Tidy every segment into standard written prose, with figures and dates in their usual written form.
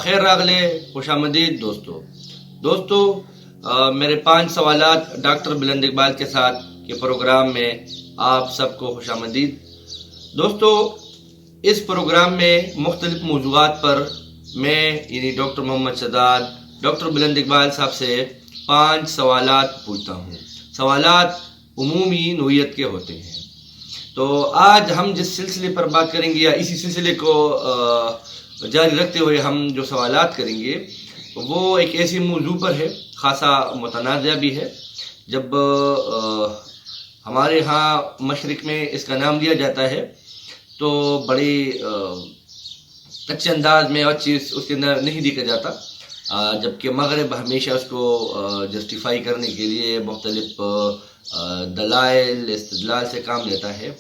बखैर रागले खुशामदीद दोस्तों मेरे 5 सवालात डॉक्टर बुलंद इकबाल के साथ के प्रोग्राम में आप सबको खुशामदीद। दोस्तों, इस प्रोग्राम में मुख्तलिफ मौज़ूआत पर मैं यानी डॉक्टर मोहम्मद सदाद डॉक्टर बुलंद इकबाल साहब से 5 सवालात पूछता हूँ। सवालात उमूमी नोयत के होते हैं। तो आज हम जिस सिलसिले पर बात करेंगे या इसी सिलसिले को जारी रखते हुए हम जो सवालात करेंगे वो एक ऐसे मौजू पर है, खासा मुतनाज़ा भी है। जब हमारे यहाँ मशरिक़ में इसका नाम लिया जाता है तो बड़े अच्छे अंदाज में और चीज़ उसके अंदर नहीं देखा जाता, जबकि मगरब हमेशा उसको जस्टिफाई करने के लिए मुख्तलिफ दलाइल इस्तिदलाल से काम लेता है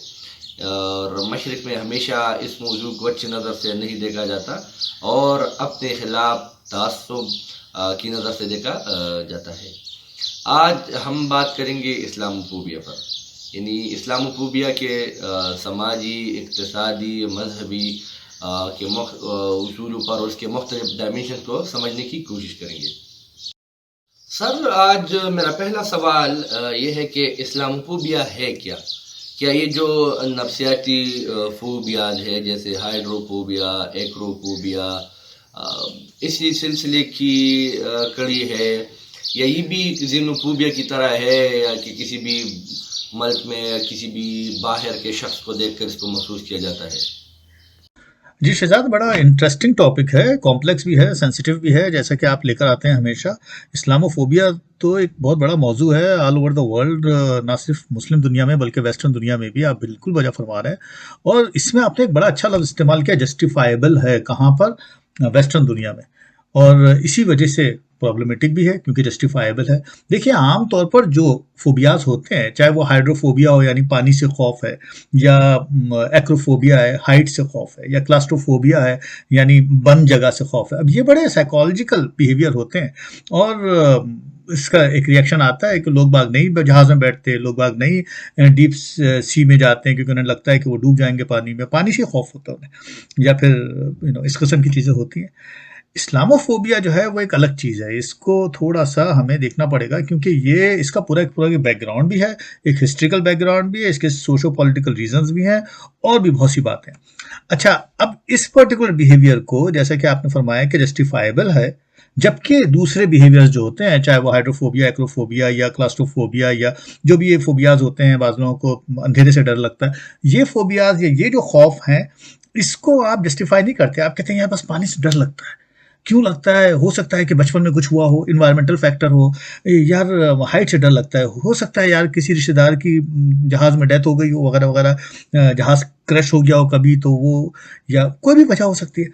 और मशरिक़ में हमेशा इस मौजू को अच्छी नज़र से नहीं देखा जाता और अपने ख़िलाफ़ तासुब की नज़र से देखा जाता है। आज हम बात करेंगे इस्लामोफोबिया पर, यानी इस्लामोफोबिया के समाजी, इक़्तिसादी, मजहबी के उसूलों पर और उसके मुख्तलिफ डायमेंशन को समझने की कोशिश करेंगे। सर, आज मेरा पहला सवाल ये है कि इस्लामोफोबिया है क्या? क्या ये जो नफ्सियाती फोबियाज है जैसे हाइड्रोफोबिया, एक्रोफोबिया, इसी सिलसिले की कड़ी है, या ये भी ज़िनोफोबिया की तरह है, या कि किसी भी मुल्क में या किसी भी बाहर के शख्स को देखकर इसको महसूस किया जाता है? जी शहजाद, बड़ा इंटरेस्टिंग टॉपिक है, कॉम्प्लेक्स भी है, सेंसिटिव भी है, जैसा कि आप लेकर आते हैं हमेशा। इस्लामोफोबिया तो एक बहुत बड़ा मौजू है ऑल ओवर द वर्ल्ड, ना सिर्फ मुस्लिम दुनिया में बल्कि वेस्टर्न दुनिया में भी। आप बिल्कुल वजह फरमा रहे हैं और इसमें आपने एक बड़ा अच्छा लफ्ज़ इस्तेमाल किया, जस्टिफाइबल है। कहाँ पर? वेस्टर्न दुनिया में। और इसी वजह से प्रॉब्लमेटिक भी है क्योंकि जस्टिफाइबल है। देखिए, आम तौर पर जो फोबियाज होते हैं, चाहे वो हाइड्रोफोबिया हो यानी पानी से खौफ है, या एक्रोफोबिया है हाइट से खौफ है, या क्लास्ट्रोफोबिया है यानी बंद जगह से खौफ है, अब ये बड़े साइकोलॉजिकल बिहेवियर होते हैं और इसका एक रिएक्शन आता है कि लोग बाग नहीं जहाज में बैठते, लोग बाग नहीं डीप सी में जाते हैं क्योंकि उन्हें लगता है कि वो डूब जाएंगे पानी में, पानी से खौफ होता है उन्हें, या फिर इस किस्म की चीज़ें होती हैं। इस्लामोफोबिया जो है वो एक अलग चीज़ है, इसको थोड़ा सा हमें देखना पड़ेगा क्योंकि ये इसका पूरा बैकग्राउंड भी है, एक हिस्ट्रिकल बैकग्राउंड भी है, इसके सोशो पॉलिटिकल रीजंस भी हैं और भी बहुत सी बातें। अच्छा, अब इस पर्टिकुलर बिहेवियर को जैसा कि आपने फरमाया कि जस्टिफाइबल है, जबकि दूसरे बिहेवियर्स जो होते हैं, चाहे वो हाइड्रोफोबिया, एक्रोफोबिया या क्लास्ट्रोफोबिया या जो भी ये फोबियाज होते हैं, बाज़ लोगों को अंधेरे से डर लगता है, ये फोबियाज या ये जो खौफ हैं इसको आप जस्टिफाई नहीं करते। आप कहते हैं यार बस पानी से डर लगता है। क्यों लगता है? हो सकता है कि बचपन में कुछ हुआ हो, इन्वायरमेंटल फैक्टर हो, यार हाइट से डर लगता है, हो सकता है यार किसी रिश्तेदार की जहाज़ में डेथ हो गई हो वगैरह वगैरह, जहाज़ क्रैश हो गया हो कभी, तो वो या कोई भी वजह हो सकती है।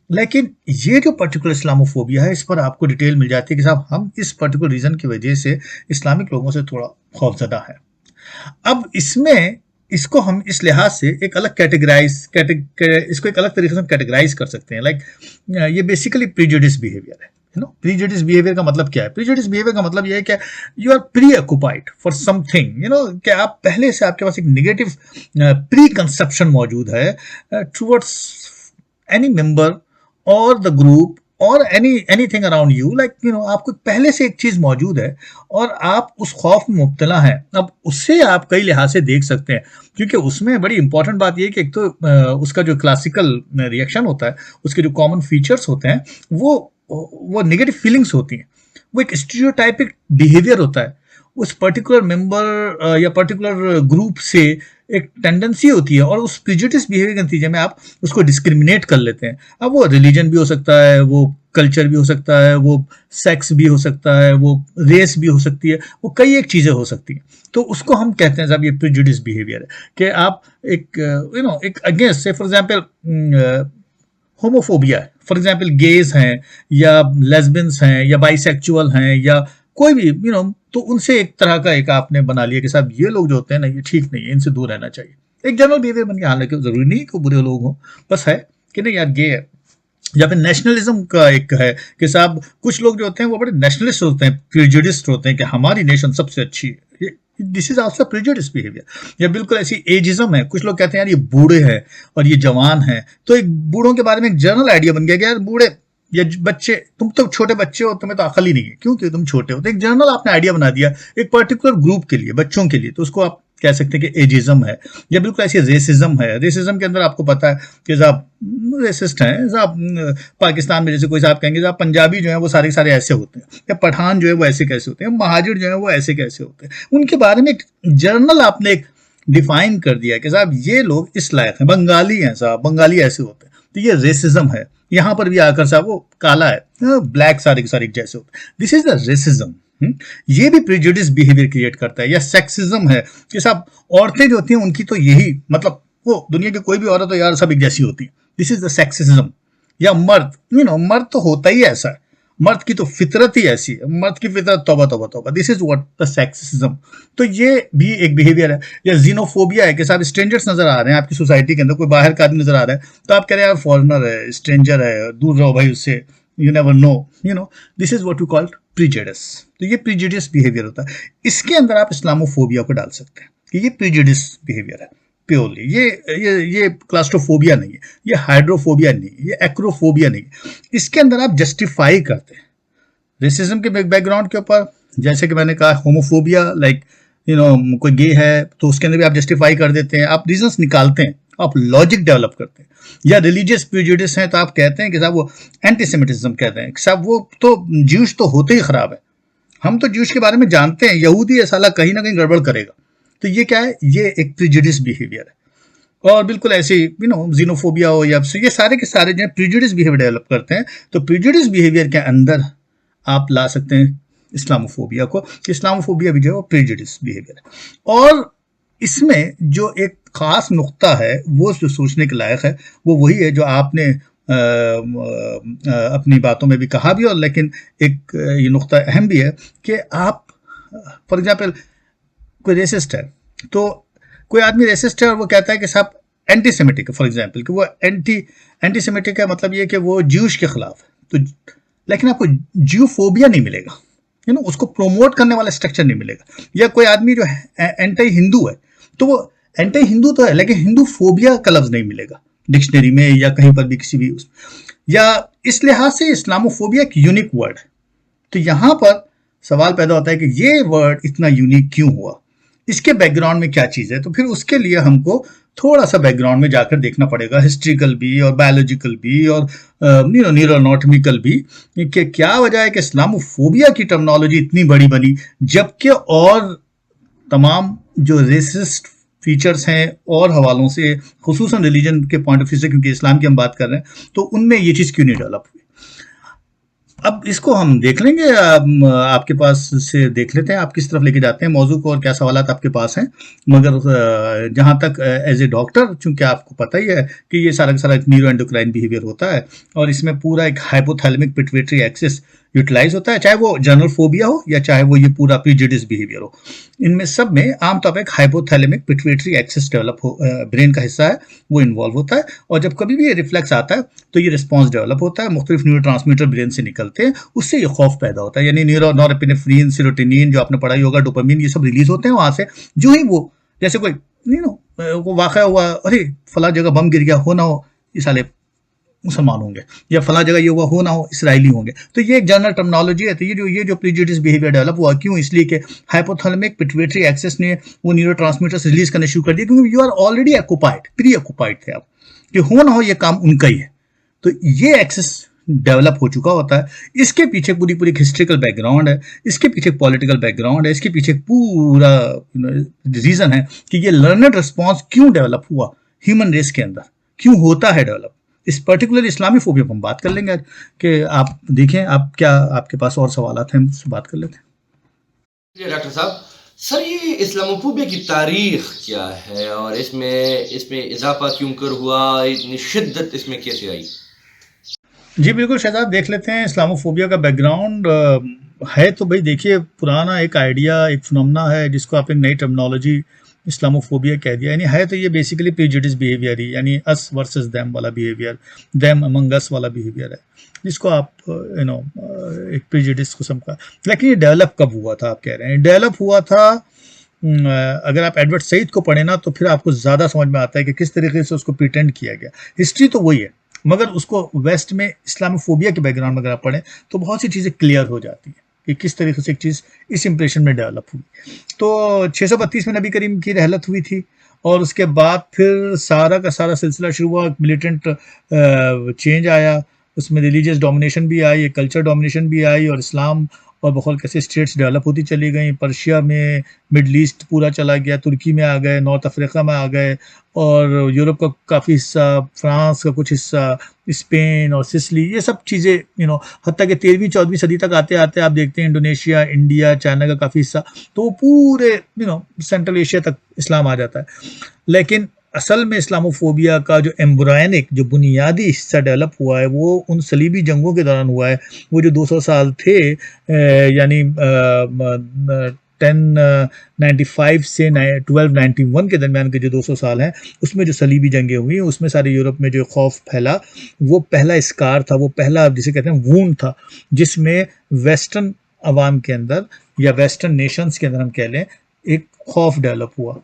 लेकिन ये जो पर्टिकुलर इस्लामोफोबिया है, इस पर आपको डिटेल मिल जाती है कि साहब हम इस पर्टिकुलर रीज़न की वजह से इस्लामिक लोगों से थोड़ा खौफज़दा है। अब इसमें इसको हम इस लिहाज से एक अलग इसको एक अलग तरीके से हम कैटेगराइज कर सकते हैं। लाइक ये बेसिकली प्रीजुडिस बिहेवियर है। प्रीजुडिस बिहेवियर का मतलब क्या है? प्रीजुडिस बिहेवियर का मतलब ये है कि you are preoccupied for something, कि आप पहले से आपके पास एक नेगेटिव प्री कंसेप्शन मौजूद है टुवर्ड्स एनी मेंबर और द ग्रुप और एनीथिंग अराउंड यू, लाइक आपको पहले से एक चीज मौजूद है और आप उस खौफ में मुब्तला हैं। अब उससे आप कई लिहाज से देख सकते हैं क्योंकि उसमें बड़ी इंपॉर्टेंट बात यह है कि एक तो उसका जो क्लासिकल रिएक्शन होता है, उसके जो कॉमन फीचर्स होते हैं वो नेगेटिव फीलिंग्स होती हैं, वो एक स्टीरियोटाइपिक बिहेवियर होता है। उस पर्टिकुलर मेंबर या पर्टिकुलर ग्रुप से एक टेंडेंसी होती है और उस प्रिजुडिस बिहेवियर के नतीजे में आप उसको डिस्क्रिमिनेट कर लेते हैं। अब वो रिलीजन भी हो सकता है, वो कल्चर भी हो सकता है, वो सेक्स भी हो सकता है, वो रेस भी हो सकती है, वो कई एक चीज़ें हो सकती हैं। तो उसको हम कहते हैं साहब ये प्रिजुडिस बिहेवियर है कि आप एक अगेंस्ट से फॉर एग्जाम्पल होमोफोबिया है, फॉर एग्जाम्पल गेज हैं या लेस्बियंस हैं या बाइसेक्चुअल हैं या कोई भी तो उनसे एक तरह का एक आपने बना लिया कि साहब ये लोग जो होते हैं ना ये ठीक नहीं है, इनसे दूर रहना चाहिए। एक जनरल बिहेवियर बन गया, हालांकि जरूरी नहीं कि बुरे लोग हों, बस है कि नहीं यार गे है। या फिर नेशनलिज्म का एक है कि साहब कुछ लोग जो होते हैं वो बड़े नेशनलिस्ट होते हैं, प्रिजुडिस्ट होते हैं कि हमारी नेशन सबसे अच्छी है, this is also prejudice behaviour. या बिल्कुल ऐसी एजिज्म है, कुछ लोग कहते हैं यार ये बूढ़े हैं और ये जवान हैं, तो एक बूढ़ों के बारे में एक जनरल आइडिया बन गया कि यार बूढ़े या बच्चे, तुम तो छोटे बच्चे हो, तुम्हें तो अकल ही नहीं है क्योंकि तुम छोटे हो, तो एक जनरल आपने आइडिया बना दिया एक पर्टिकुलर ग्रुप के लिए, बच्चों के लिए, तो उसको आप कह सकते हैं कि एजिज्म है, या बिल्कुल ऐसे रेसिज्म है। रेसिज्म के अंदर आपको पता है कि साहब रेसिस्ट हैं साहब, पाकिस्तान में जैसे कोई साहब कहेंगे साहब पंजाबी जो है वो सारे सारे ऐसे होते हैं, या पठान जो है वो ऐसे कैसे होते हैं, महाजिर जो है वो ऐसे कैसे होते हैं, उनके बारे में एक जर्नल आपने एक डिफाइन कर दिया कि साहब ये लोग इस लायक हैं, बंगाली हैं साहब, बंगाली ऐसे होते हैं, तो ये रेसिज्म है। यहाँ पर भी आकर साहब वो काला है, ब्लैक सारे सारे जैसे होते हैं, दिस इज द रेसिज्म। ये भी प्रिजुडिस बिहेवियर क्रिएट करता है। या सेक्सिज्म है कि साहब औरतें जो होती हैं उनकी तो यही मतलब, वो दुनिया की कोई भी औरत तो यार सब एक जैसी होती है, दिस इज द सेक्सिज्म। या मर्द, मर्द तो होता ही ऐसा है, मर्द की तो फितरत ही ऐसी है, मर्द की फितरत तौबा तौबा तौबा, this is what the sexism. तो ये भी एक बिहेवियर है। या जीनोफोबिया है कि साहब स्ट्रेंजर्स नजर आ रहे हैं आपकी सोसाइटी के अंदर, कोई बाहर का आदमी नजर आ रहा है तो आप कह रहे हैं यार फॉरेनर है, स्ट्रेंजर है, दूर रहो भाई उससे, you never know, this is what we called prejudice. तो ये प्रीजुडिस बिहेवियर होता है। इसके अंदर आप इस्लामोफोबिया को डाल सकते हैं कि ये प्रीजुडिस बिहेवियर है प्योरली। ये क्लास्ट्रोफोबिया नहीं है, ये हाइड्रोफोबिया नहीं है, ये एक्रोफोबिया नहीं है। इसके अंदर आप जस्टिफाई करते हैं रेसिज्म के बैकग्राउंड के ऊपर, जैसे कि मैंने कहा होमोफोबिया, लाइक कोई गे है तो उसके अंदर भी आप जस्टिफाई कर देते हैं, आप रीजंस निकालते हैं, आप लॉजिक डेवलप करते हैं। या रिलीजियस प्रेजुडिस हैं तो आप कहते हैं कि साहब वो एंटीसेमिटिज्म कहते हैं, साहब वो तो ज्यूश तो होते ही खराब है, हम तो ज्यूश के बारे में जानते हैं, यहूदी है साला कहीं ना कहीं गड़बड़ करेगा। तो ये क्या है, ये एक प्रिजुडिस बिहेवियर है। और बिल्कुल ऐसे जीनोफोबिया हो या ये सारे के सारे जो है प्रिजुडिस बिहेवियर डेवलप करते हैं। तो प्रिजुडिस बिहेवियर के अंदर आप ला सकते हैं इस्लामोफोबिया को। इस्लामोफोबिया भी जो है वो प्रिजुडिस बिहेवियर है। और इसमें जो एक खास नुक्ता है वो जो सोचने के लायक है वो वही है जो आपने अपनी बातों में भी कहा भी, और लेकिन एक ये नुक्ता अहम भी है कि आप फॉर एग्जाम्पल कोई रेसिस्ट है, तो कोई आदमी रेसिस्ट है और वो कहता है कि साहब एंटीसेमिटिक है, फॉर एग्जाम्पल कि वो एंटीसेमिटिक है, मतलब ये कि वो ज्यूश के खिलाफ है, तो लेकिन आपको ज्यूफोबिया नहीं मिलेगा, उसको प्रोमोट करने वाला स्ट्रक्चर नहीं मिलेगा। या कोई आदमी जो है एंटी हिंदू है तो वो एंटी हिंदू तो है लेकिन हिंदू फोबिया का लफ्ज नहीं मिलेगा डिक्शनरी में या कहीं पर भी किसी भी या इस लिहाज से इस्लामोफोबिया एक यूनिक वर्ड है। तो यहां पर सवाल पैदा होता है कि ये वर्ड इतना यूनिक क्यों हुआ, इसके बैकग्राउंड में क्या चीज है। तो फिर उसके लिए हमको थोड़ा सा बैकग्राउंड में जाकर देखना पड़ेगा, हिस्ट्रिकल भी और बायोलॉजिकल भी और न्यूरोनॉटमिकल भी, कि क्या वजह है कि इस्लामोफोबिया की टर्मिनोलॉजी इतनी बड़ी बनी, जबकि और तमाम जो रेसिस्ट फीचर्स हैं और हवालों से, खुसूसन रिलीजन के पॉइंट ऑफ व्यू से, क्योंकि इस्लाम की हम बात कर रहे हैं, तो उनमें ये चीज़ क्यों नहीं डेवलप हुई। अब इसको हम देख लेंगे, आपके पास से देख लेते हैं आप किस तरफ लेके जाते हैं मौजू को और क्या सवालात आपके पास हैं। मगर जहाँ तक एज ए डॉक्टर, चूंकि आपको पता ही है कि ये सारा न्यूरो एंडोक्राइन बिहेवियर होता है और इसमें पूरा एक हाइपोथैलेमिक पिट्यूटरी एक्सिस यूटिलाइज होता है, चाहे वो जनरल फोबिया हो या चाहे वो ये पूरा प्रीजुडिस बिहेवियर हो। इनमें सब में आमतौर पर एक हाइपोथैलेमिक पिट्यूटरी एक्सिस डेवलप हो, ब्रेन का हिस्सा है वो इन्वॉल्व होता है, और जब कभी भी ये रिफ्लेक्स आता है तो ये रिस्पॉन्स डेवलप होता है, मुख्तलिफ न्यूरो ट्रांसमीटर ब्रेन से निकलते हैं, उससे ये खौफ पैदा होता है, यानी नॉरएपिनेफ्रिन, सेरोटोनिन जो आपने पढ़ा ही होगा, डोपामिन, ये सब रिलीज होते हैं वहां से। जो ही वो जैसे कोई वो वाक़या हुआ, अरे फला जगह बम गिर गया, हो ना हो ये साले मुसलमान होंगे, या फला जगह ये हुआ, हो ना हो इसराइली होंगे। तो ये एक जनरल टर्मिनोलॉजी है। तो ये जो प्रीजुडिस बिहेवियर डेवलप हुआ क्यों, इसलिए कि हाइपोथैलेमिक पिट्यूटरी एक्सिस ने वो न्यूरो ट्रांसमीटर्स रिलीज करने शुरू कर दिए, क्योंकि you are already occupied, preoccupied थे आप, कि हो ना हो ये काम उनका ही है। तो ये एक्सेस डेवलप हो चुका होता है। इसके पीछे पूरी हिस्ट्रिकल बैकग्राउंड है, इसके पीछे पॉलिटिकल बैकग्राउंड है, इसके पीछे पूरा रीजन है कि ये लर्नड रिस्पॉन्स क्यों डेवलप हुआ ह्यूमन रेस के अंदर, क्यों होता है डेवलप। इस पर्टिकुलर इस्लामोफोबिया पर हम बात कर लेंगे कि आप देखें आप क्या आपके पास और सवालात हैं, हमसे बात कर लेते हैं। डॉक्टर साहब, सर ये इस्लामोफोबिया की तारीख क्या है और इसमें इजाफा क्यों कर हुआ, इतनी शिद्दत इसमें कैसे आई? जी बिल्कुल शहजाद, देख लेते हैं इस्लामोफोबिया का बैकग्राउंड है। तो भाई देखिए, पुराना एक आइडिया, एक फिनोमेना है जिसको आप एक नई टर्मिनोलॉजी इस्लामोफोबिया कह दिया। यानी है तो ये बेसिकली प्रीजुडिस बिहेवियर ही, यानी अस वर्सेस देम वाला बिहेवियर, देम अमंग अस वाला बिहेवियर है, जिसको आप एक प्रीजुडिस किस्म का। लेकिन ये डेवलप कब हुआ था आप कह रहे हैं? डेवलप हुआ था, अगर आप एडवर्ड सईद को पढ़े ना तो फिर आपको ज़्यादा समझ में आता है कि किस तरीके से उसको प्रिटेंड किया गया। हिस्ट्री तो वही है, मगर उसको वेस्ट में इस्लामोफोबिया के बैकग्राउंड में अगर आप पढ़ें तो बहुत सी चीज़ें क्लियर हो जाती हैं कि किस तरीके से एक चीज़ इस इंप्रेशन में डेवलप हुई। तो 632 में नबी करीम की रहलत हुई थी और उसके बाद फिर सारा का सारा सिलसिला शुरू हुआ, मिलिटेंट चेंज आया, उसमें रिलीजियस डोमिनेशन भी आई, कल्चर डोमिनेशन भी आई और इस्लाम और बहुत कैसे स्टेट्स डेवलप होती चली गई। पर्शिया में मिडल ईस्ट पूरा चला गया, तुर्की में आ गए, नॉर्थ अफ्रीका में आ गए और यूरोप का काफ़ी हिस्सा, फ्रांस का कुछ हिस्सा, स्पेन और सिसली, ये सब चीज़ें हत्ता कि 13वीं 14वीं सदी तक आते आते आप देखते हैं इंडोनेशिया, इंडिया, चाइना का काफ़ी हिस्सा, तो वो पूरे सेंट्रल एशिया तक इस्लाम आ जाता है। लेकिन असल में इस्लामोफोबिया का जो एम्ब्रायनिक, जो बुनियादी हिस्सा डेवलप हुआ है वो उन सलीबी जंगों के दौरान हुआ है। वो जो 200 साल थे, यानी 1095 से 1291 के दरमियान के जो 200 साल हैं, उसमें जो सलीबी जंगें हुई, उसमें सारे यूरोप में जो खौफ फैला, वो पहला स्कार था, वो पहला जिसे कहते हैं वूंड था, जिसमें वेस्टर्न अवाम के अंदर या वेस्टर्न नेशंस के अंदर हम कह लें एक खौफ डेवलप हुआ।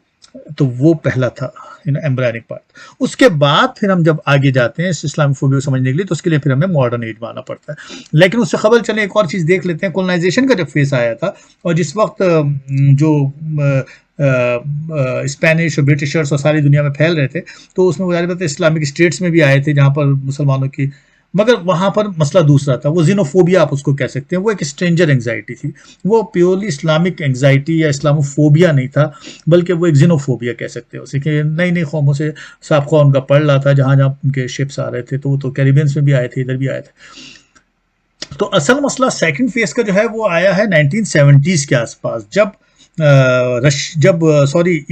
तो वो पहला था एम्ब्रायनिक पार्ट। उसके बाद फिर हम जब आगे जाते हैं इस इस्लामोफोबिया को समझने के लिए, तो उसके लिए फिर हमें मॉडर्न एज में आना पड़ता है। लेकिन उससे खबर चले एक और चीज़ देख लेते हैं। कोलोनाइजेशन का जब फेस आया था और जिस वक्त जो स्पेनिश और ब्रिटिशर्स और सारी दुनिया में फैल रहे थे, तो उसमें वो ज़ाहिर बात है इस्लामिक स्टेट्स में भी आए थे जहाँ पर मुसलमानों की, मगर वहाँ पर मसला दूसरा था। वो जीनोफोबिया आप उसको कह सकते हैं, वो एक स्ट्रेंजर एंग्जाइटी थी। वो प्योरली इस्लामिक एंग्जाइटी या इस्लामोफोबिया नहीं था, बल्कि वो एक जीनोफोबिया कह सकते हो उसे, कि नई नई कौमों से साबका उनका पड़ रहा था, जहाँ जहाँ उनके शिप्स आ रहे थे, तो वो तो कैरिबियंस में भी आए थे, इधर भी आए थे। तो असल मसला सेकंड फेज का जो है वो आया है 1970s के आसपास, जब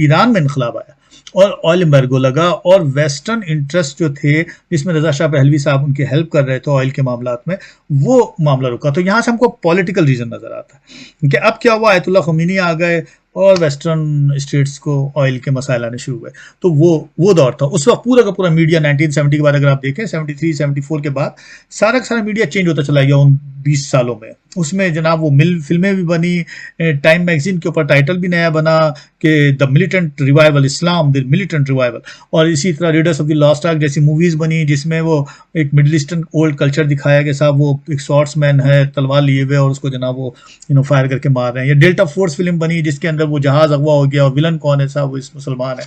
ईरान में इनकलाब आया और ऑयल एम्बार्गो लगा और वेस्टर्न इंटरेस्ट जो थे, जिसमें रजा शाह पहलवी साहब उनकी हेल्प कर रहे थे ऑयल के मामलात में, वो मामला रुका। तो यहाँ से हमको पॉलिटिकल रीजन नजर आता है कि अब क्या हुआ, आयतुल्लाह ख़मीनी आ गए और वेस्टर्न स्टेट्स को ऑयल के मसाइल आने शुरू हुए। तो वो दौर था। उस वक्त पूरा का पूरा मीडिया 1970 के बाद अगर आप देखें, 73-74 के बाद सारा का सारा मीडिया चेंज होता चला गया उन 20 सालों में। उसमें जनाब वो फिल्में भी बनी, टाइम मैगजीन के ऊपर टाइटल भी नया बना कि the militant revival, Islam the militant revival, और इसी तरह readers of the lost arc जैसी मूवीज़ बनी जिसमें वो एक मिडिल ईस्टर्न ओल्ड कल्चर दिखाया कि साहब वो एक स्वॉर्ड्समैन है तलवार लिए हुए और उसको जनाब वो फायर करके मार रहे हैं। या डेल्टा फोर्स फिल्म बनी जिसके अंदर वो जहाज़ अगवा हो गया और विलन कौन है, साहब वो इस मुसलमान है।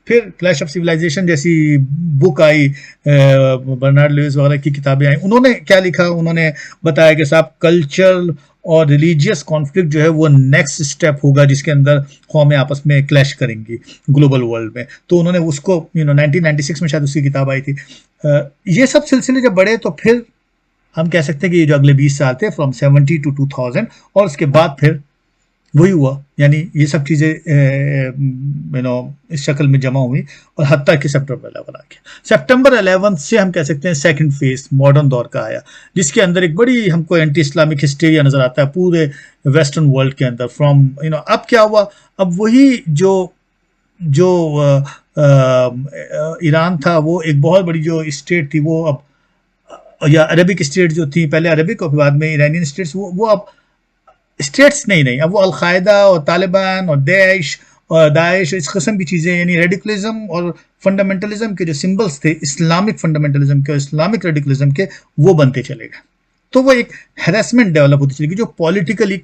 फिर क्लैश ऑफ सिविलाइजेशन जैसी बुक आई, बर्नार्ड लुईस वगैरह की किताबें आई। उन्होंने क्या लिखा, उन्होंने बताया कि साहब कल्चरल और रिलीजियस कॉन्फ्लिक्ट जो है वो नेक्स्ट स्टेप होगा जिसके अंदर कौमें आपस में क्लैश करेंगी ग्लोबल वर्ल्ड में। तो उन्होंने उसको 1996 में शायद उसकी किताब आई थी। ये सब सिलसिले जब बढ़े तो फिर हम कह सकते हैं कि ये जो अगले 20 साल थे फ्रॉम 70 to 2000, और उसके बाद फिर वही हुआ, यानी ये सब चीज़ें इस शक्ल में जमा हुई और हत्ता कि सेप्टेम्बर 11 आ गया। सेप्टेम्बर 11 से हम कह सकते हैं सेकंड फेज मॉडर्न दौर का आया, जिसके अंदर एक बड़ी हमको एंटी इस्लामिक हिस्टेरिया नज़र आता है पूरे वेस्टर्न वर्ल्ड के अंदर। फ्रॉम अब क्या हुआ, अब वही जो ईरान था वो एक बहुत बड़ी जो स्टेट थी, वो अब, या अरबिक स्टेट जो थी, पहले अरबिक और बाद में ईरानियन स्टेट्स, वो अब स्टेट्स नहीं, अब वो अलकायदा और तालिबान और दाइश इस किस्म की चीज़ें, यानी रेडिकलिज्म और फंडामेंटलिज्म के जो सिंबल्स थे, इस्लामिक फंडामेंटलिज्म के, इस्लामिक रेडिकलिज्म के, वो बनते चले गए। तो वो एक हैरेसमेंट डेवलप होती चली गई जो पॉलिटिकली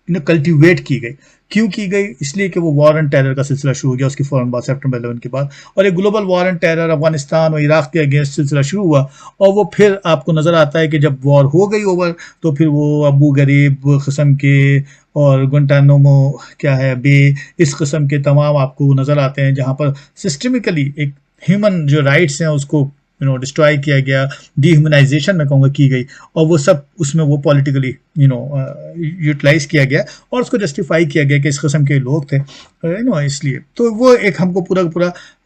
कल्टिवेट की गई। क्यों की गई? इसलिए कि वो वॉर एंड टेरर का सिलसिला शुरू हो गया उसके फ़ौरन बाद, सेप्टेम्बर 11 के बाद, और एक global war and terror Afghanistan और इराक के अगेंस्ट सिलसिला शुरू हुआ। और वो फिर आपको नज़र आता है कि जब वॉर हो गई ओवर, तो फिर वो अबू गरीब किस्म के और गुंटानामो क्या है बे, इस किस्म के तमाम आपको नज़र आते हैं जहाँ पर सिस्टमिकली एक ह्यूमन जो राइट्स हैं उसको डिस्ट्रॉय किया गया, डिह्यूमनाइजेशन मैं कहूँगा की गई, और वो सब उसमें वो पॉलिटिकली यूटिलाइज किया गया और उसको जस्टिफाई किया गया कि इस किस्म के लोग थे इसलिए। तो वो एक हमको पूरा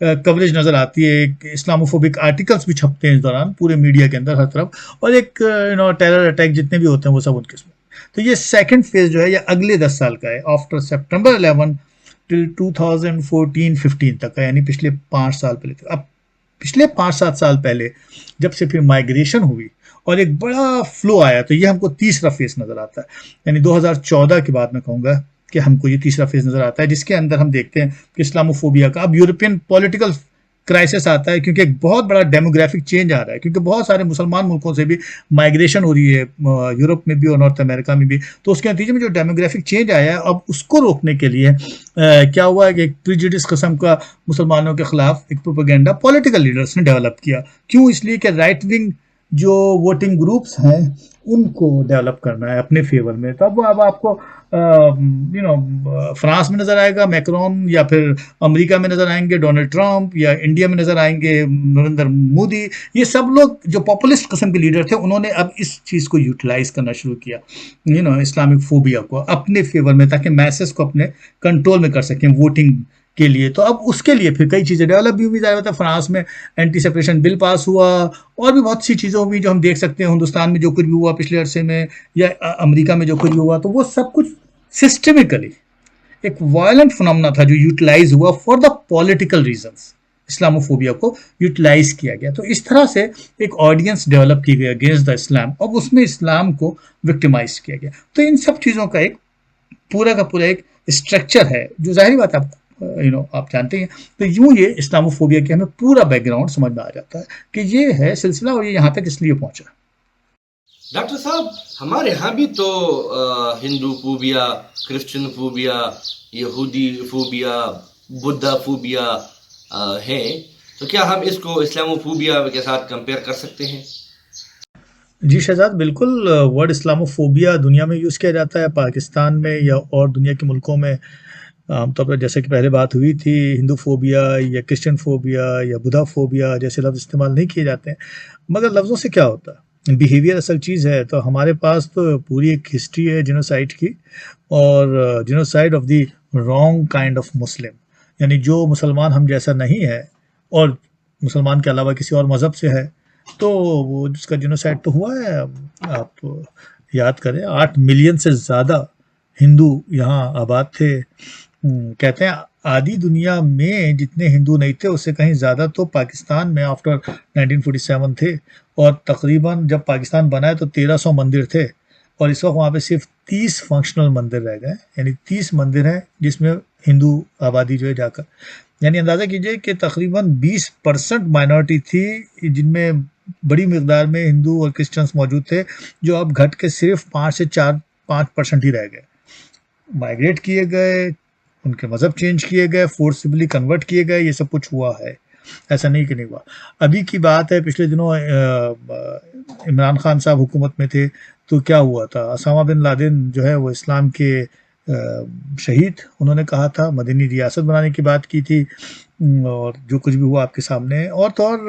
कवरेज नज़र आती है, एक इस्लामोफोबिक आर्टिकल्स भी छपते हैं इस दौरान पूरे मीडिया के अंदर हर तरफ, और एक टेरर अटैक जितने भी होते हैं वो सब उनके इसमें। तो ये सेकेंड फेज जो है ये अगले 10 साल का है, आफ्टर सेप्टेम्बर 11 टिल 2014-15 तक का, यानी पिछले 5 साल पहले तक। अब पिछले 5-7 साल पहले जब से फिर माइग्रेशन हुई और एक बड़ा फ्लो आया, तो ये हमको तीसरा फेज नज़र आता है, यानी 2014 के बाद मैं कहूँगा कि हमको ये तीसरा फेज नज़र आता है, जिसके अंदर हम देखते हैं कि इस्लामोफोबिया का अब यूरोपियन पॉलिटिकल क्राइसिस आता है, क्योंकि एक बहुत बड़ा डेमोग्राफिक चेंज आ रहा है, क्योंकि बहुत सारे मुसलमान मुल्कों से भी माइग्रेशन हो रही है, यूरोप में भी और नॉर्थ अमेरिका में भी। तो उसके नतीजे में जो डेमोग्राफिक चेंज आया है, अब उसको रोकने के लिए क्या हुआ है कि एक प्रिजुडिस किस्म का मुसलमानों के खिलाफ एक प्रोपेगेंडा पॉलिटिकल लीडर्स ने डेवलप किया। क्यों? इसलिए कि राइट विंग जो वोटिंग ग्रुप्स हैं उनको डेवलप करना है अपने फेवर में। तो अब आपको फ्रांस में नजर आएगा मैक्रोन, या फिर अमेरिका में नजर आएंगे डोनाल्ड ट्रंप, या इंडिया में नजर आएंगे नरेंद्र मोदी। ये सब लोग जो पॉपुलिस्ट किस्म के लीडर थे, उन्होंने अब इस चीज को यूटिलाइज करना शुरू किया, इस्लामिक फोबिया को अपने फेवर में, ताकि मैसेस को अपने कंट्रोल में कर सकें वोटिंग के लिए। तो अब उसके लिए फिर कई चीज़ें डेवलप भी हुई जा रहा था। फ्रांस में एंटी सेपरेशन बिल पास हुआ, और भी बहुत सी चीज़ें हुई जो हम देख सकते हैं। हिंदुस्तान में जो कुछ भी हुआ पिछले अरसे में, या अमेरिका में जो कुछ भी हुआ, तो वो सब कुछ सिस्टमिकली एक वायलेंट फिनोमेना था जो यूटिलाइज हुआ for the political reasons. Islamophobia को यूटिलाइज किया गया। तो इस तरह से एक ऑडियंस डेवलप की गई अगेंस्ट द इस्लाम, अब उसमें इस्लाम को विक्टिमाइज किया गया। तो इन सब चीज़ों का एक पूरा का पूरा एक स्ट्रक्चर है, जो जाहिर बात है आप जानते हैं। तो यूं ये इस्लामोफोबिया के हमें पूरा बैकग्राउंड समझ में आ जाता है कि ये है सिलसिला, और ये यहाँ तक इसलिए पहुंचा। डॉक्टर साहब, हमारे यहाँ भी तो हिंदू फोबिया, क्रिश्चियन फोबिया, यहूदी फोबिया, बुद्धा फोबिया है, तो क्या हम इसको इस्लामोफोबिया के साथ कंपेयर कर सकते हैं? जी शहजाद, बिल्कुल। वर्ड इस्लामोफोबिया दुनिया में यूज़ किया जाता है, पाकिस्तान में या और दुनिया के मुल्कों में आमतौर पर, जैसे कि पहले बात हुई थी, हिंदू फोबिया या क्रिश्चियन फोबिया या बुद्धा फोबिया जैसे लफ्ज़ इस्तेमाल नहीं किए जाते हैं। मगर लफ्ज़ों से क्या होता है? बिहेवियर असल चीज़ है। तो हमारे पास तो पूरी एक हिस्ट्री है जिनोसाइड की, और genocide of the wrong kind of Muslim, यानी जो मुसलमान हम जैसा नहीं है और मुसलमान के अलावा किसी और मज़हब से है, तो वो जिसका जिनोसाइड तो हुआ है। आप याद करें, 8 मिलियन से ज़्यादा हिंदू यहाँ आबाद थे। कहते हैं आधी दुनिया में जितने हिंदू नहीं थे, उससे कहीं ज़्यादा तो पाकिस्तान में आफ्टर 1947 थे। और तकरीबन जब पाकिस्तान बना है तो 1300 मंदिर थे, और इस वक्त वहाँ पे सिर्फ 30 फंक्शनल मंदिर रह गए। यानी 30 मंदिर हैं जिसमें हिंदू आबादी जो है जाकर, यानी अंदाज़ा कीजिए कि तकरीबन 20% माइनॉरिटी थी, जिनमें बड़ी मकदार में हिंदू और क्रिश्चियंस मौजूद थे, जो अब घट के सिर्फ 5 से 5% ही रह गए। माइग्रेट किए गए, उनके मज़हब चेंज किए गए, फोर्सिबली कन्वर्ट किए गए, ये सब कुछ हुआ है, ऐसा नहीं कि नहीं हुआ। अभी की बात है, पिछले दिनों इमरान खान साहब हुकूमत में थे, तो क्या हुआ था, ओसामा बिन लादेन जो है वो इस्लाम के शहीद, उन्होंने कहा था, मदनी रियासत बनाने की बात की थी, और जो कुछ भी हुआ आपके सामने है। और तो और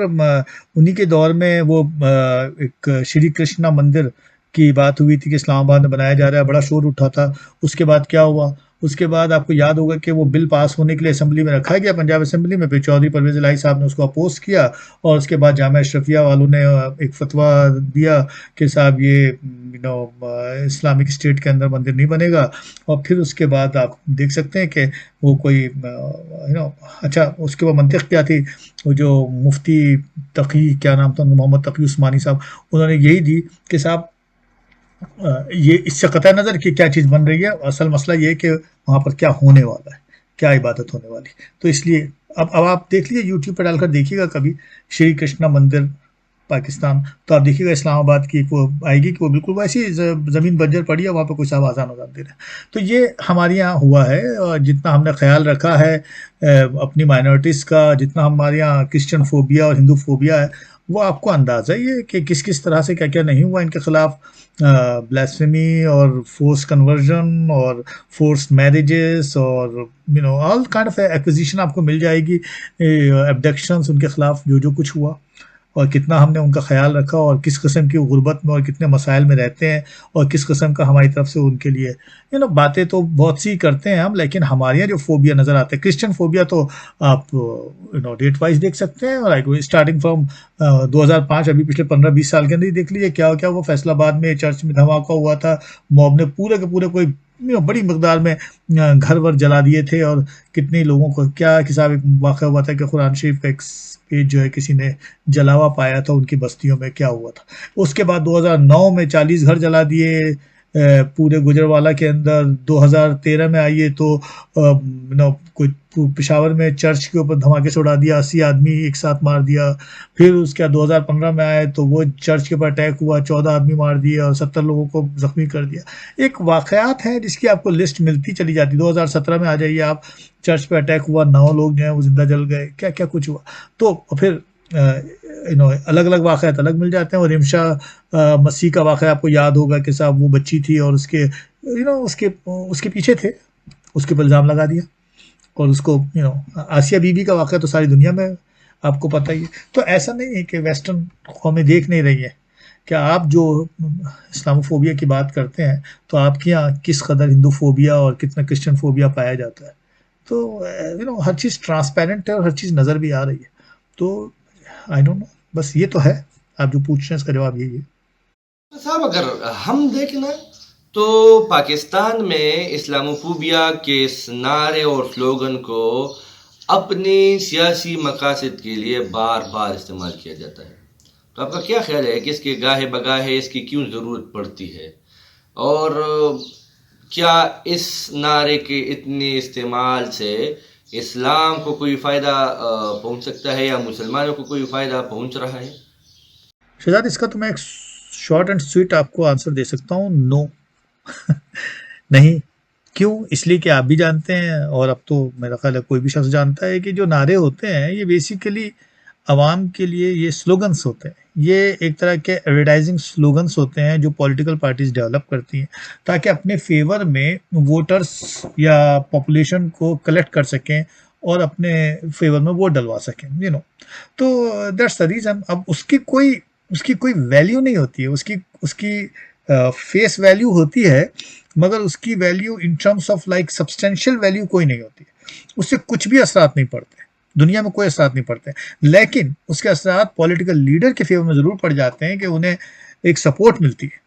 उन्हीं के दौर में वो एक श्री कृष्णा मंदिर की बात हुई थी कि इस्लामाबाद में बनाया जा रहा है, बड़ा शोर उठा था। उसके बाद क्या हुआ? उसके बाद आपको याद होगा कि वो बिल पास होने के लिए असेंबली में रखा गया, पंजाब असेंबली में, फिर चौधरी परवेज़ इलाही साहब ने उसको अपोज किया, और उसके बाद जामिया अशरफिया वालों ने एक फतवा दिया कि साहब ये इस्लामिक स्टेट के अंदर मंदिर नहीं बनेगा। और फिर उसके बाद आप देख सकते हैं कि वो कोई अच्छा, उसके बाद मंतिक़ क्या थी, वो जो मुफ्ती तकी, क्या नाम था, मोहम्मद तकी उस्मानी साहब, उन्होंने यही दी कि साहब ये इससे कतई नज़र कि क्या चीज़ बन रही है, असल मसला ये है कि वहाँ पर क्या होने वाला है, क्या इबादत होने वाली। तो इसलिए अब आप देख लीजिए, यूट्यूब पर डालकर देखिएगा कभी श्री कृष्णा मंदिर पाकिस्तान, तो आप देखिएगा इस्लामाबाद की वो आएगी कि वो बिल्कुल वैसी ज़मीन बंजर पड़ी है, वहाँ पर कोई साहब आज़ान हो जाते हैं। तो ये हमारे यहाँ हुआ है, और जितना हमने ख्याल रखा है अपनी माइनॉरिटीज़ का, जितना हमारे यहाँ क्रिश्चियन फोबिया और हिंदू फोबिया है, वो आपको अंदाज़ा ही है कि किस किस तरह से क्या क्या नहीं हुआ इनके खिलाफ। ब्लास्फेमी और फोर्स कन्वर्जन और फोर्स मैरिजेस और ऑल काइंड ऑफ एक्विजिशन आपको मिल जाएगी, एब्डक्शंस, उनके खिलाफ जो जो कुछ हुआ, और कितना हमने उनका ख्याल रखा, और किस किस्म की गुर्बत में और कितने मसाइल में रहते हैं, और किस किस्म का हमारी तरफ से उनके लिए बातें तो बहुत सी करते हैं हम, लेकिन हमारे यहाँ जो फोबिया नज़र आते हैं, क्रिश्चियन फोबिया, तो आप डेट वाइज देख सकते हैं, लाइक स्टार्टिंग फ्रॉम 2005, अभी पिछले 15-20 साल के अंदर ही देख लीजिए क्या क्या वो फैसलाबाद में चर्च में धमाका हुआ था, मॉब ने पूरे के पूरे कोई बड़ी मकदार में घर वर जला दिए थे, और कितने लोगों को क्या हिसाब, एक वाक़या हुआ था कि कुरान शरीफ का एक पेज जो है किसी ने जलावा पाया था उनकी बस्तियों में, क्या हुआ था। उसके बाद 2009 में 40 घर जला दिए, पूरे गुजरवाला के अंदर 2013 में आई है तो कोई पेशावर में चर्च के ऊपर धमाके से उड़ा दिया, 80 आदमी एक साथ मार दिया। फिर उसके बाद 2015 में आए तो वो चर्च के ऊपर अटैक हुआ, 14 आदमी मार दिए और 70 लोगों को जख्मी कर दिया। एक वाकयात है जिसकी आपको लिस्ट मिलती चली जाती। 2017 में आ जाइए आप, चर्च पे अटैक हुआ, 9 लोग जो हैं वो जिंदा जल गए, क्या क्या कुछ हुआ। तो फिर अलग अलग वाकयात अलग मिल जाते हैं। और रिमशा मसीह का वाकया आपको याद होगा कि साहब वो बच्ची थी और उसके उसके उसके पीछे थे, उसके पर इल्ज़ाम लगा दिया। और उसको आसिया बीबी का वाकया तो सारी दुनिया में आपको पता ही है। तो ऐसा नहीं है कि वेस्टर्न कौमें देख नहीं रही है। क्या आप जो इस्लामोफोबिया की बात करते हैं तो आपके यहाँ किस कदर हिंदूफोबिया और कितना क्रिश्चियन फोबिया पाया जाता है। तो हर चीज़ ट्रांसपेरेंट है और हर चीज़ नज़र भी आ रही है। तो आई डोंट नो, बस ये तो है। आप जो पूछ रहे हैं इसका जवाब यही है। साहब अगर हम देखना तो पाकिस्तान में इस्लामोफोबिया के इस नारे और स्लोगन को अपनी सियासी मकासद के लिए बार बार इस्तेमाल किया जाता है। तो आपका क्या ख्याल है कि इसके गाहे बगाहे इसकी क्यों ज़रूरत पड़ती है, और क्या इस नारे के इतने इस्तेमाल से इस्लाम को कोई फ़ायदा पहुंच सकता है या मुसलमानों को कोई फ़ायदा पहुंच रहा है? शहजाद, इसका तो मैं एक शॉर्ट एंड स्वीट आपको आंसर दे सकता हूँ, नो। नहीं। क्यों? इसलिए कि आप भी जानते हैं और अब तो मेरा ख्याल है कोई भी शख्स जानता है कि जो नारे होते हैं ये बेसिकली आवाम के लिए ये स्लोगन्स होते हैं। ये एक तरह के एडवर्टाइजिंग स्लोगन्स होते हैं जो पॉलिटिकल पार्टीज डेवलप करती हैं ताकि अपने फेवर में वोटर्स या पॉपुलेशन को कलेक्ट कर सकें और अपने फेवर में वोट डलवा सकें, तो दैट्स द रीज़न। अब उसकी कोई वैल्यू नहीं होती है। उसकी उसकी फेस वैल्यू होती है, मगर उसकी value in terms of like substantial value कोई नहीं होती है। उससे कुछ भी असरात नहीं पड़ते, दुनिया में कोई असरात नहीं पड़ते। लेकिन उसके असरात पॉलिटिकल लीडर के फेवर में ज़रूर पड़ जाते हैं कि उन्हें एक सपोर्ट मिलती है।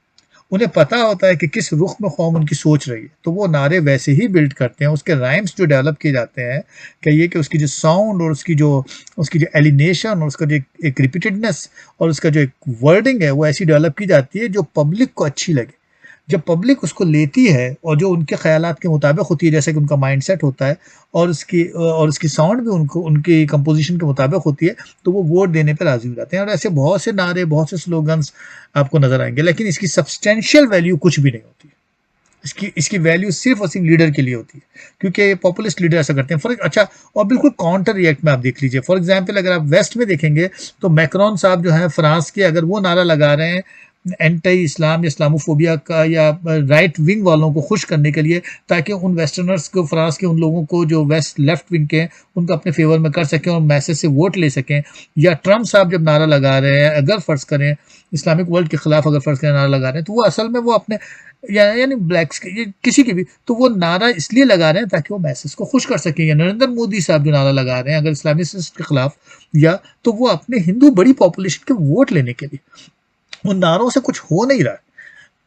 उन्हें पता होता है कि किस रुख में कौम उनकी सोच रही है, तो वो नारे वैसे ही बिल्ड करते हैं। उसके राइम्स जो डेवलप किए जाते हैं कि ये कि उसकी जो साउंड और उसकी जो एलिनेशन और उसका जो एक रिपीटेडनेस और उसका जो एक वर्डिंग है वो ऐसी डेवलप की जाती है जो पब्लिक को अच्छी लगे। जब पब्लिक उसको लेती है और जो उनके ख्यालात के मुताबिक होती है, जैसे कि उनका माइंडसेट होता है और उसकी साउंड भी उनकी कंपोजिशन के मुताबिक होती है, तो वो वोट देने पर राजी हो जाते हैं। और ऐसे बहुत से नारे, बहुत से स्लोगन्स आपको नजर आएंगे, लेकिन इसकी सब्सटेंशियल वैल्यू कुछ भी नहीं होती है। इसकी वैल्यू सिर्फ और सिर्फ लीडर के लिए होती है, क्योंकि पॉपुलिस्ट लीडर ऐसा करते हैं। अच्छा, और बिल्कुल काउंटर रिएक्ट में आप देख लीजिए। फॉर एग्जांपल अगर आप वेस्ट में देखेंगे तो मैक्रोन साहब जो हैं फ्रांस के, अगर वो नारा लगा रहे हैं एंटी इस्लाम या इस्लामोफोबिया का या राइट विंग वालों को खुश करने के लिए, ताकि उन वेस्टर्नर्स को, फ्रांस के उन लोगों को जो वेस्ट लेफ्ट विंग के हैं, उनको अपने फेवर में कर सकें और मैसेज से वोट ले सकें, या ट्रम्प साहब जब नारा लगा रहे हैं, अगर फ़र्ज़ करें इस्लामिक वर्ल्ड के ख़िलाफ़ अगर फ़र्ज़ करें नारा लगा रहे हैं, तो वो असल में वो अपने यानी ब्लैक्स के, किसी की भी, तो वो नारा इसलिए लगा रहे हैं ताकि वो मैसेज को खुश कर सकें। या नरेंद्र मोदी साहब जो नारा लगा रहे हैं अगर इस्लामिस्ट के खिलाफ, या तो वो अपने हिंदू बड़ी पॉपुलेशन के वोट लेने के लिए। उन नारों से कुछ हो नहीं रहा है,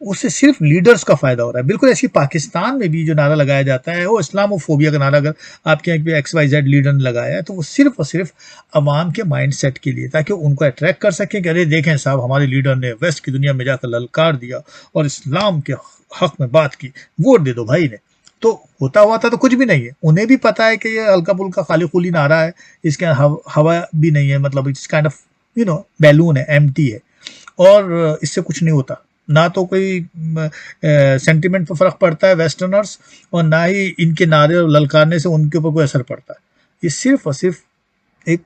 उससे सिर्फ लीडर्स का फायदा हो रहा है। बिल्कुल ऐसी पाकिस्तान में भी जो नारा लगाया जाता है वो इस्लामोफोबिया का नारा, अगर आपके यहाँ पे XYZ लीडर ने लगाया है तो वो सिर्फ और सिर्फ अवाम के माइंडसेट के लिए, ताकि उनको अट्रैक्ट कर सकें कि अरे देखें साहब, हमारे लीडर ने वेस्ट की दुनिया में जाकर ललकार दिया और इस्लाम के हक में बात की, वोट दे दो भाई ने। तो होता हुआ था तो कुछ भी नहीं है। उन्हें भी पता है कि ये हल्का फुल्का खाली खुली नारा है, इसके हवा भी नहीं है, मतलब इट्स काइंड ऑफ बैलून है, एम्प्टी है, और इससे कुछ नहीं होता। ना तो कोई सेंटिमेंट पर फ़र्क पड़ता है वेस्टर्नर्स, और ना ही इनके नारे और ललकारने से उनके ऊपर कोई असर पड़ता है। ये सिर्फ और सिर्फ एक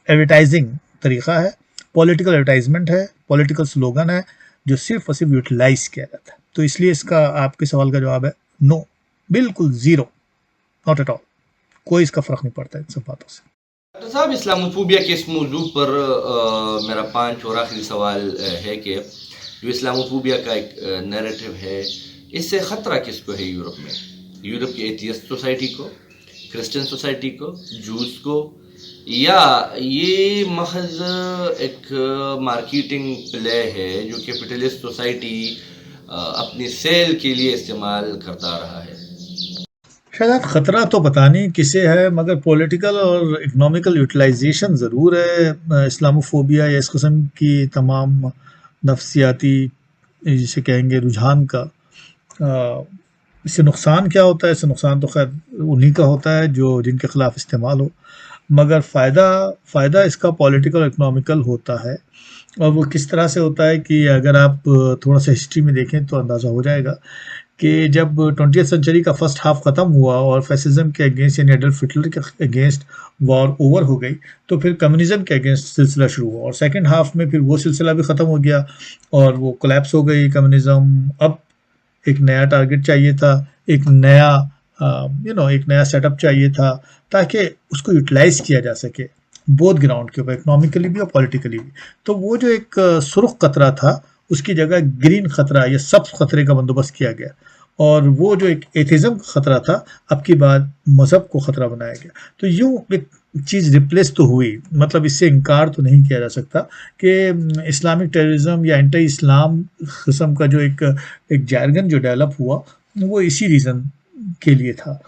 एडवर्टाइजिंग तरीका है, पॉलिटिकल एडवर्टाइजमेंट है, पॉलिटिकल स्लोगन है, जो सिर्फ और सिर्फ यूटिलाइज किया जाता है। तो इसलिए इसका आपके सवाल का जवाब है नो, बिल्कुल ज़ीरो, नॉट एट ऑल। कोई इसका फ़र्क नहीं पड़ता इन सब बातों से। डॉक्टर साहब, इस्लामोफोबिया के इस मौजू पर मेरा 5 और आखिरी सवाल है कि जो इस्लामोफोबिया का एक नैरेटिव है, इससे ख़तरा किसको है यूरोप में? यूरोप की एथियस्ट सोसाइटी को, क्रिश्चियन सोसाइटी को, जूस को, या ये महज एक मार्केटिंग प्ले है जो कैपिटलिस्ट सोसाइटी अपनी सेल के लिए इस्तेमाल करता रहा है? शायद खतरा तो पता नहीं किसे है, मगर पॉलिटिकल और इकोनॉमिकल यूटिलाइजेशन ज़रूर है इस्लामोफोबिया या इस किस्म की तमाम नफ्सियाती, जिसे कहेंगे रुझान का। अ, इससे नुकसान क्या होता है? इससे नुकसान तो खैर उन्हीं का होता है जो जिनके खिलाफ इस्तेमाल हो, मगर फ़ायदा इसका पॉलिटिकल इकोनॉमिकल होता है। और वो किस तरह से होता है कि अगर आप थोड़ा सा हिस्ट्री में देखें तो अंदाज़ा हो जाएगा कि जब 20th सेंचुरी का फर्स्ट हाफ ख़त्म हुआ और फैसिज्म के अगेंस्ट यानी एडल्फ हिटलर के अगेंस्ट वॉर ओवर हो गई, तो फिर कम्युनिज्म के अगेंस्ट सिलसिला शुरू हुआ और सेकंड हाफ में फिर वो सिलसिला भी ख़त्म हो गया और वो कोलैप्स हो गई कम्युनिज्म। अब एक नया टारगेट चाहिए था, एक नया एक नया सेटअप चाहिए था ताकि उसको यूटिलाइज किया जा सके बोथ ग्राउंड के ऊपर, इकोनॉमिकली भी और पॉलिटिकली भी। तो वो जो एक सुर्ख खतरा था उसकी जगह ग्रीन खतरा या सब्ज खतरे का बंदोबस्त किया गया और वो जो एक एथिज्म का खतरा था अब की बार मजहब को खतरा बनाया गया। तो यूं एक चीज़ रिप्लेस तो हुई, मतलब इससे इनकार तो नहीं किया जा सकता कि इस्लामिक टेररिज्म या एंटी इस्लाम किस्म का जो एक जारगन जो डेवलप हुआ वो इसी रीज़न के लिए था।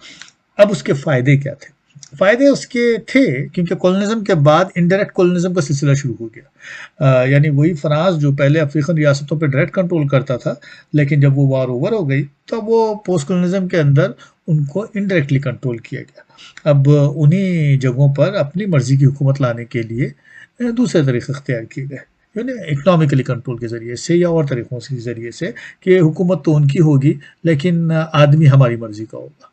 अब उसके फ़ायदे क्या थे? फ़ायदे उसके थे क्योंकि कॉलोनिज़्म के बाद इनडायरेक्ट कॉलोनिज़्म का सिलसिला शुरू हो गया। यानी वही फ्रांस जो पहले अफ्रीकन रियासतों पे डायरेक्ट कंट्रोल करता था, लेकिन जब वो वॉर ओवर हो गई तब वो पोस्ट कॉलोनिज़्म के अंदर उनको इनडायरेक्टली कंट्रोल किया गया। अब उन्हीं जगहों पर अपनी मर्ज़ी की हुकूमत लाने के लिए दूसरे तरीक़े इख्तियार किए गए, यानी इकोनॉमिकली कंट्रोल के ज़रिए से या और तरीक़ों के ज़रिए से कि हुकूमत तो उनकी होगी लेकिन आदमी हमारी मर्ज़ी का होगा।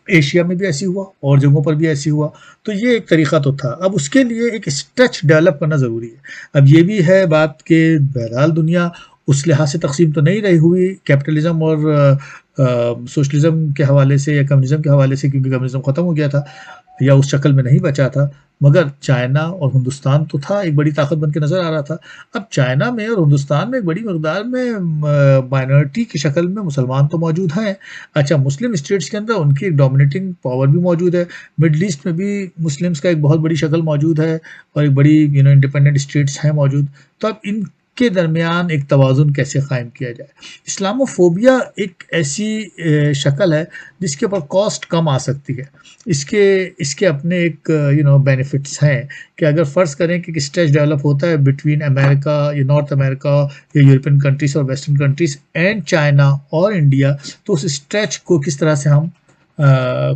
एशिया में भी ऐसी हुआ और जगहों पर भी ऐसी हुआ, तो ये एक तरीक़ा तो था। अब उसके लिए एक स्ट्रेच डेवलप करना ज़रूरी है। अब ये भी है बात कि बहरहाल दुनिया उस लिहाज से तक़सीम तो नहीं रही हुई कैपिटलिज़्म और सोशलिज़्म के हवाले से या कम्युनिज़्म के हवाले से, क्योंकि कम्युनिज़्म ख़त्म हो गया था या उस शक्ल में नहीं बचा था। मगर चाइना और हिंदुस्तान तो था, एक बड़ी ताकत बन के नज़र आ रहा था। अब चाइना में और हिंदुस्तान में एक बड़ी मकदार में माइनॉरिटी की शक्ल में मुसलमान तो मौजूद हैं। अच्छा, मुस्लिम स्टेट्स के अंदर उनकी एक डोमिनेटिंग पावर भी मौजूद है। मिडल ईस्ट में भी मुस्लिम्स का एक बहुत बड़ी शक्ल मौजूद है और एक बड़ी इंडिपेंडेंट स्टेट्स हैं मौजूद। तो अब इनके दरमियान एक तवाज़ुन कैसे क़ायम किया जाए? इस्लामोफोबिया एक ऐसी शक्ल है जिसके ऊपर कॉस्ट कम आ सकती है। इसके इसके अपने एक बेनिफिट्स हैं कि अगर फ़र्ज़ करें कि स्ट्रेच डेवलप होता है बिटवीन अमेरिका या नॉर्थ अमेरिका या यूरोपियन कंट्रीज़ और वेस्टर्न कंट्रीज़ एंड चाइना और इंडिया, तो उस स्ट्रेच को किस तरह से हम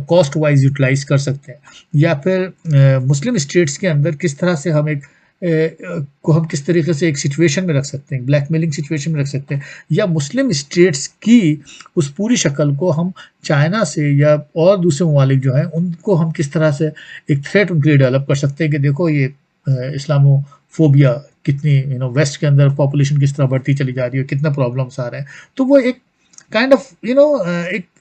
कॉस्ट वाइज यूटिलाइज़ कर सकते हैं, या फिर मुस्लिम स्टेट्स के अंदर किस तरह से हम को हम किस तरीके से एक सिचुएशन में रख सकते हैं, ब्लैकमेलिंग सिचुएशन में रख सकते हैं, या मुस्लिम स्टेट्स की उस पूरी शक्ल को हम चाइना से या और दूसरे ममालिक जो हैं उनको हम किस तरह से एक थ्रेट उनके लिए डेवलप कर सकते हैं कि देखो ये इस्लामोफोबिया कितनी वेस्ट के अंदर पॉपुलेशन किस तरह बढ़ती चली जा रही है, कितना प्रॉब्लम्स आ रहे हैं। तो वो एक काइंड ऑफ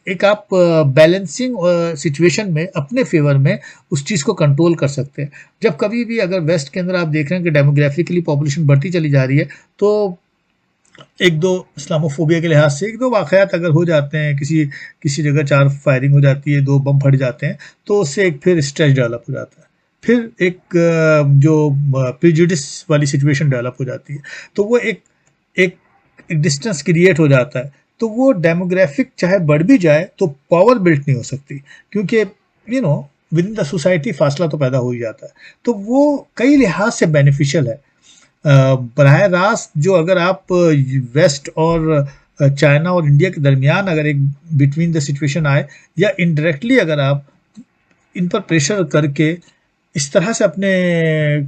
एक आप बैलेंसिंग सिचुएशन में अपने फेवर में उस चीज़ को कंट्रोल कर सकते हैं। जब कभी भी अगर वेस्ट के अंदर आप देख रहे हैं कि डेमोग्राफिकली पॉपुलेशन बढ़ती चली जा रही है, तो एक दो इस्लामोफोबिया के लिहाज से एक दो वाक़यात अगर हो जाते हैं, किसी जगह 4 फायरिंग हो जाती है, 2 बम फट जाते हैं, तो उससे एक फिर स्ट्रेस डेवलप हो जाता है। फिर एक जो प्रेजुडिस वाली सिचुएशन डेवलप हो जाती है, तो वो एक एक डिस्टेंस क्रिएट हो जाता है। तो वो डेमोग्राफिक चाहे बढ़ भी जाए तो पावर बिल्ट नहीं हो सकती, क्योंकि विद इन द सोसाइटी फासला तो पैदा हो ही जाता है। तो वो कई लिहाज से बेनिफिशियल है। बराह रास्त जो अगर आप वेस्ट और चाइना और इंडिया के दरमियान अगर एक बिटवीन द सिचुएशन आए, या इनडायरेक्टली अगर आप इन पर प्रेशर करके इस तरह से अपने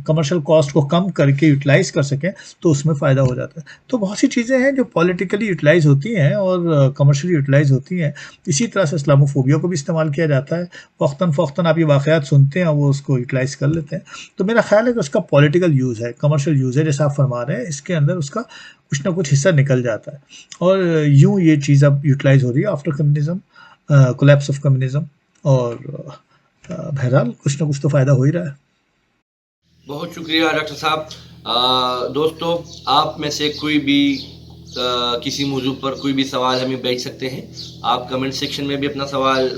कमर्शियल कॉस्ट को कम करके यूटिलाइज़ कर सकें, तो उसमें फ़ायदा हो जाता है। तो बहुत सी चीज़ें हैं जो पॉलिटिकली यूटिलाइज़ होती हैं और कमर्शियली यूटिलाइज़ होती हैं। इसी तरह से इस्लामोफोबिया को भी इस्तेमाल किया जाता है। फ़ौक़्तन आप ये वाक़यात सुनते हैं और वो उसको यूटिलाइज़ कर लेते हैं। तो मेरा ख़्याल है कि उसका पॉलिटिकल यूज़ है, कमर्शियल यूज़ है, जैसा आप फरमा रहे हैं, इसके अंदर उसका कुछ ना कुछ हिस्सा निकल जाता है। और यूँ ये चीज़ अब यूटिलाइज़ हो रही है after communism, collapse of communism, और बहरहाल कुछ ना कुछ तो फ़ायदा हो ही रहा है। बहुत शुक्रिया डॉक्टर साहब। दोस्तों, आप में से कोई भी किसी मौजू पर कोई भी सवाल हमें भेज सकते हैं। आप कमेंट सेक्शन में भी अपना सवाल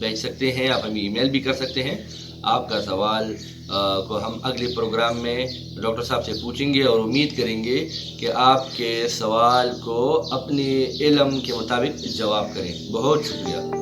भेज सकते हैं, आप हमें ईमेल भी कर सकते हैं। आपका सवाल को हम अगले प्रोग्राम में डॉक्टर साहब से पूछेंगे और उम्मीद करेंगे कि आपके सवाल को अपने इल्म के मुताबिक जवाब करें। बहुत शुक्रिया।